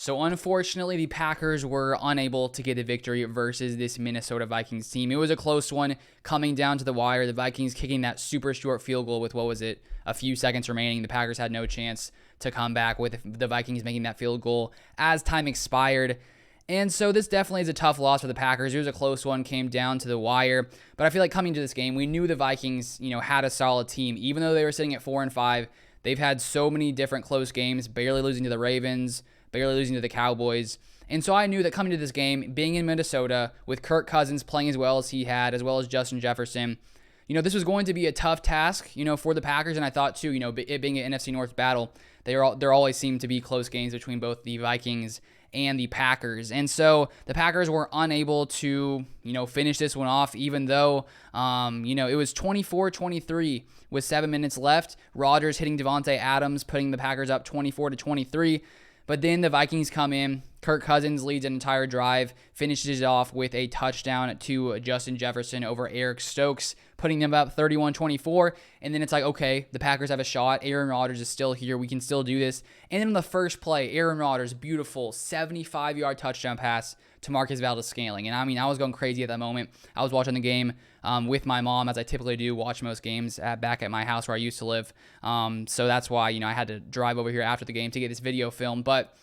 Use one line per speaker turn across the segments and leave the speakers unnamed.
So unfortunately, the Packers were unable to get the victory versus this Minnesota Vikings team. It was a close one coming down to the wire. The Vikings kicking that super short field goal with, a few seconds remaining. The Packers had no chance to come back with the Vikings making that field goal as time expired. And so this definitely is a tough loss for the Packers. It was a close one, came down to the wire. But I feel like coming to this game, we knew the Vikings, had a solid team. Even though they were sitting at 4-5, they've had so many different close games, barely losing to the Ravens, barely losing to the Cowboys. And so I knew that coming to this game, being in Minnesota, with Kirk Cousins playing as well as he had, as well as Justin Jefferson, this was going to be a tough task, for the Packers. And I thought, too, it being an NFC North battle, there always seemed to be close games between both the Vikings and the Packers. And so the Packers were unable to, finish this one off, even though, it was 24-23 with 7 minutes left. Rodgers hitting Davante Adams, putting the Packers up 24-23. But then the Vikings come in. Kirk Cousins leads an entire drive, finishes it off with a touchdown to Justin Jefferson over Eric Stokes, putting them up 31-24. And then it's like, okay, the Packers have a shot. Aaron Rodgers is still here. We can still do this. And then on the first play, Aaron Rodgers, beautiful 75-yard touchdown pass to Marcus Valdes-Scantling. And I was going crazy at that moment. I was watching the game with my mom, as I typically do, watch most games back at my house where I used to live. So that's why, I had to drive over here after the game to get this video filmed. But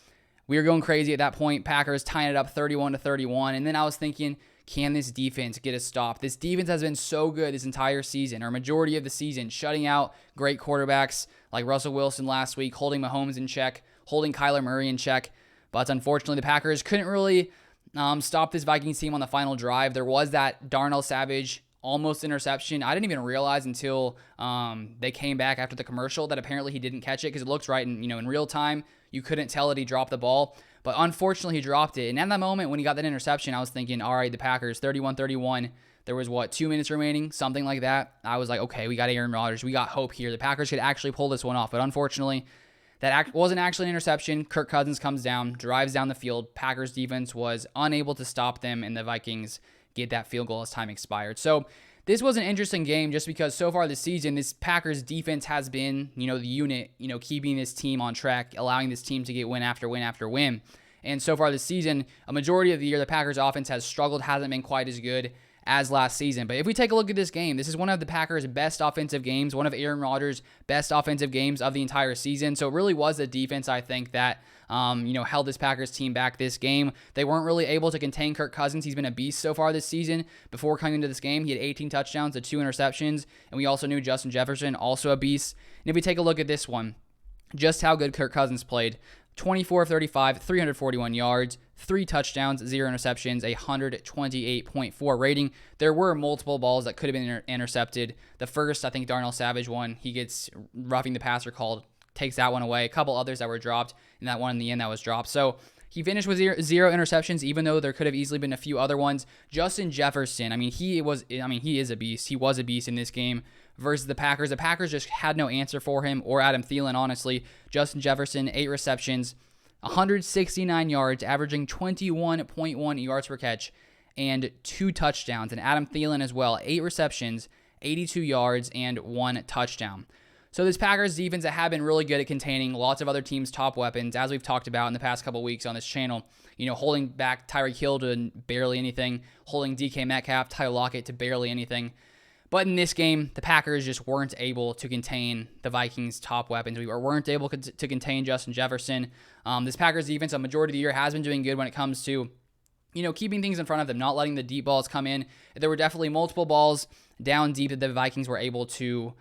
we were going crazy at that point. Packers tying it up 31-31. And then I was thinking, can this defense get a stop? This defense has been so good this entire season, or majority of the season, shutting out great quarterbacks like Russell Wilson last week, holding Mahomes in check, holding Kyler Murray in check. But unfortunately, the Packers couldn't really stop this Vikings team on the final drive. There was that Darnell Savage almost interception. I didn't even realize until they came back after the commercial that apparently he didn't catch it, because it looks right in real time. You couldn't tell that he dropped the ball, but unfortunately he dropped it. And at that moment when he got that interception, I was thinking, all right, the Packers 31-31. There was 2 minutes remaining, something like that. I was like, okay, we got Aaron Rodgers. We got hope here. The Packers could actually pull this one off. But unfortunately, that wasn't actually an interception. Kirk Cousins comes down, drives down the field. Packers defense was unable to stop them, and the Vikings get that field goal as time expired. So this was an interesting game just because so far this season, this Packers defense has been, the unit, keeping this team on track, allowing this team to get win after win after win. And so far this season, a majority of the year, the Packers offense has struggled, hasn't been quite as good as last season. But if we take a look at this game, this is one of the Packers' best offensive games, one of Aaron Rodgers' best offensive games of the entire season. So it really was the defense, I think, that held this Packers team back this game. They weren't really able to contain Kirk Cousins. He's been a beast so far this season. Before coming into this game, he had 18 touchdowns to 2 interceptions. And we also knew Justin Jefferson, also a beast. And if we take a look at this one, just how good Kirk Cousins played. 24 of 35, 341 yards, 3 touchdowns, 0 interceptions, a 128.4 rating. There were multiple balls that could have been intercepted. The first, I think, Darnell Savage one, he gets roughing the passer called, takes that one away. A couple others that were dropped, and that one in the end that was dropped. So he finished with 0 interceptions, even though there could have easily been a few other ones. Justin Jefferson, he is a beast. He was a beast in this game versus the Packers. The Packers just had no answer for him, or Adam Thielen, honestly. Justin Jefferson, 8 receptions, 169 yards, averaging 21.1 yards per catch, and 2 touchdowns. And Adam Thielen as well, 8 receptions, 82 yards, and 1 touchdown. So this Packers defense that have been really good at containing lots of other teams' top weapons, as we've talked about in the past couple weeks on this channel, holding back Tyreek Hill to barely anything, holding DK Metcalf, Tyler Lockett to barely anything. But in this game, the Packers just weren't able to contain the Vikings' top weapons. We weren't able to contain Justin Jefferson. This Packers defense, a majority of the year, has been doing good when it comes to, keeping things in front of them, not letting the deep balls come in. There were definitely multiple balls down deep that the Vikings were able to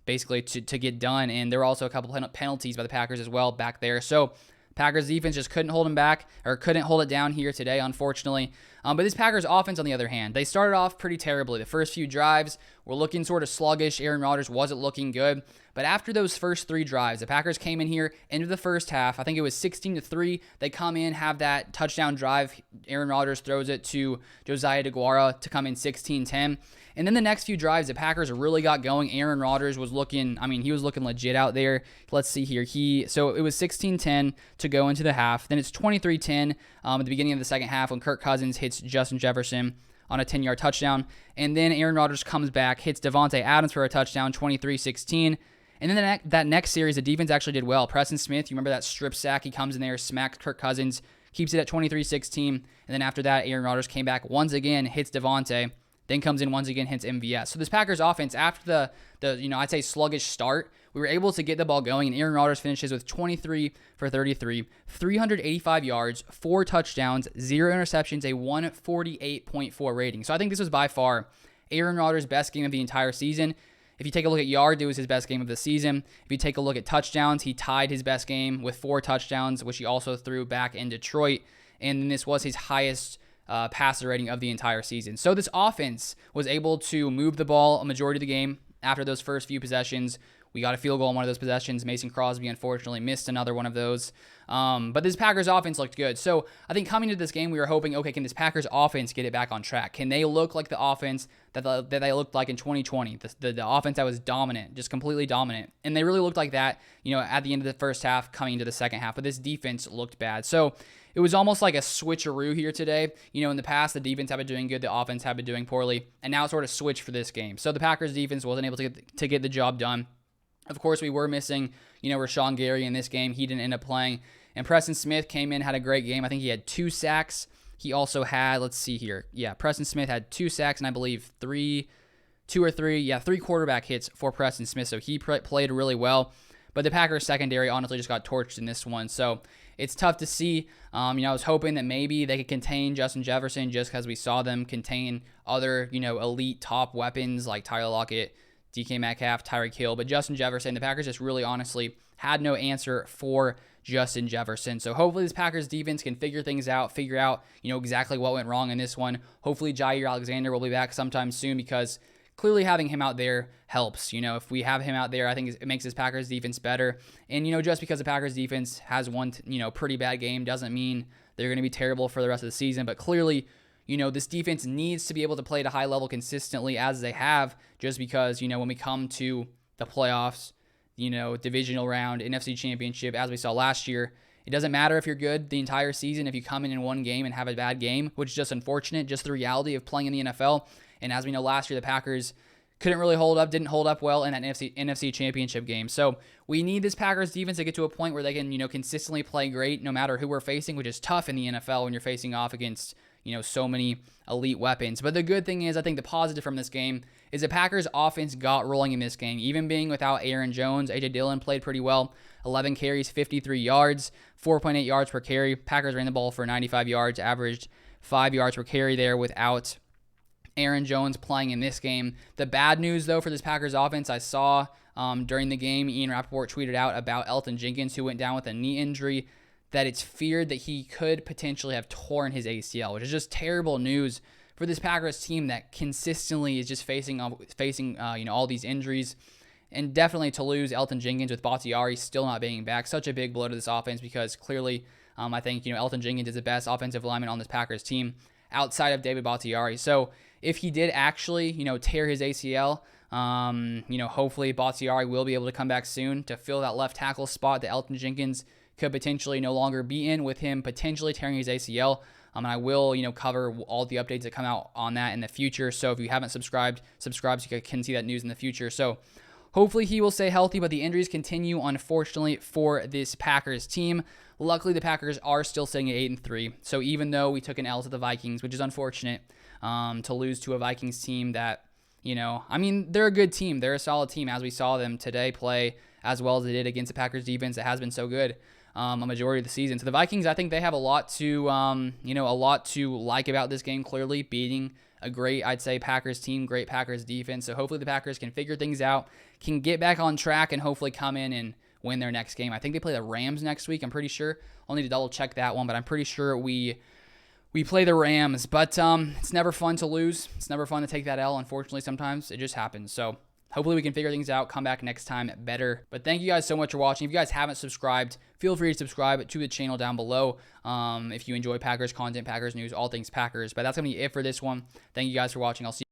basically to get done. And there were also a couple penalties by the Packers as well back there. So Packers defense just couldn't hold him back, or couldn't hold it down here today, unfortunately. But this Packers offense, on the other hand, they started off pretty terribly. The first few drives were looking sort of sluggish. Aaron Rodgers wasn't looking good. But after those first 3 drives, the Packers came in here into the first half. I think it was 16-3. They come in, have that touchdown drive. Aaron Rodgers throws it to Josiah DeGuara to come in 16-10. And then the next few drives, the Packers really got going. Aaron Rodgers was looking, he was looking legit out there. Let's see here. So it was 16-10 to go into the half. Then it's 23-10 at the beginning of the second half when Kirk Cousins hits Justin Jefferson on a 10-yard touchdown. And then Aaron Rodgers comes back, hits Davante Adams for a touchdown, 23-16. And then that next series, the defense actually did well. Preston Smith, you remember that strip sack? He comes in there, smacks Kirk Cousins, keeps it at 23-16. And then after that, Aaron Rodgers came back once again, hits Devontae, then comes in once again, hits MVS. So this Packers offense, after the I'd say sluggish start, we were able to get the ball going, and Aaron Rodgers finishes with 23 for 33, 385 yards, 4 touchdowns, 0 interceptions, a 148.4 rating. So I think this was by far Aaron Rodgers' best game of the entire season. If you take a look at yards, it was his best game of the season. If you take a look at touchdowns, he tied his best game with 4 touchdowns, which he also threw back in Detroit. And this was his highest passer rating of the entire season. So this offense was able to move the ball a majority of the game after those first few possessions. We got a field goal on one of those possessions. Mason Crosby, unfortunately, missed another one of those. But this Packers offense looked good. So I think coming into this game, we were hoping, okay, can this Packers offense get it back on track? Can they look like the offense that they looked like in 2020? The offense that was dominant, just completely dominant. And they really looked like that, at the end of the first half, coming into the second half. But this defense looked bad. So it was almost like a switcheroo here today. In the past, the defense had been doing good, the offense had been doing poorly, and now it sort of switched for this game. So the Packers defense wasn't able to get the job done. Of course, we were missing, Rashawn Gary in this game. He didn't end up playing. And Preston Smith came in, had a great game. I think he had 2 sacks. He also had, let's see here. Yeah, Preston Smith had 2 sacks and I believe 3 quarterback hits for Preston Smith. So he played really well. But the Packers secondary honestly just got torched in this one. So it's tough to see. I was hoping that maybe they could contain Justin Jefferson just because we saw them contain other, elite top weapons like Tyler Lockett, DK Metcalf, Tyreek Hill, but Justin Jefferson, the Packers just really honestly had no answer for Justin Jefferson. So hopefully this Packers defense can figure things out, exactly what went wrong in this one. Hopefully Jair Alexander will be back sometime soon because clearly having him out there helps. If we have him out there, I think it makes this Packers defense better. And, just because the Packers defense has one, pretty bad game doesn't mean they're going to be terrible for the rest of the season, but clearly this defense needs to be able to play at a high level consistently as they have, just because, when we come to the playoffs, divisional round, NFC championship, as we saw last year, it doesn't matter if you're good the entire season if you come in one game and have a bad game, which is just unfortunate, just the reality of playing in the NFL. And as we know, last year, the Packers didn't hold up well in that NFC championship game. So we need this Packers defense to get to a point where they can, consistently play great no matter who we're facing, which is tough in the NFL when you're facing off against so many elite weapons. But the good thing is, I think the positive from this game is the Packers offense got rolling in this game. Even being without Aaron Jones, A.J. Dillon played pretty well. 11 carries, 53 yards, 4.8 yards per carry. Packers ran the ball for 95 yards, averaged 5 yards per carry there without Aaron Jones playing in this game. The bad news, though, for this Packers offense, I saw during the game, Ian Rappaport tweeted out about Elton Jenkins, who went down with a knee injury, that it's feared that he could potentially have torn his ACL, which is just terrible news for this Packers team that consistently is just facing all these injuries. And definitely to lose Elton Jenkins with Bakhtiari still not being back, such a big blow to this offense because clearly I think Elton Jenkins is the best offensive lineman on this Packers team outside of David Bakhtiari. So if he did actually tear his ACL, hopefully Bakhtiari will be able to come back soon to fill that left tackle spot that Elton Jenkins could potentially no longer be in, with him potentially tearing his ACL. And I will, cover all the updates that come out on that in the future. So if you haven't subscribed so you can see that news in the future. So hopefully he will stay healthy, but the injuries continue, unfortunately, for this Packers team. Luckily, the Packers are still sitting at 8-3. So even though we took an L to the Vikings, which is unfortunate, to lose to a Vikings team that, they're a good team. They're a solid team, as we saw them today play as well as they did against the Packers defense that has been so good a majority of the season. So the Vikings, I think they have a lot to like about this game, clearly beating a great, I'd say, Packers team, great Packers defense. So hopefully the Packers can figure things out, can get back on track, and hopefully come in and win their next game. I think they play the Rams next week. I'm pretty sure. I'll need to double check that one, but I'm pretty sure we play the Rams. But it's never fun to lose. It's never fun to take that L. Unfortunately, sometimes it just happens. So hopefully we can figure things out, come back next time better. But thank you guys so much for watching. If you guys haven't subscribed, feel free to subscribe to the channel down below if you enjoy Packers content, Packers news, all things Packers. But that's going to be it for this one. Thank you guys for watching. I'll see you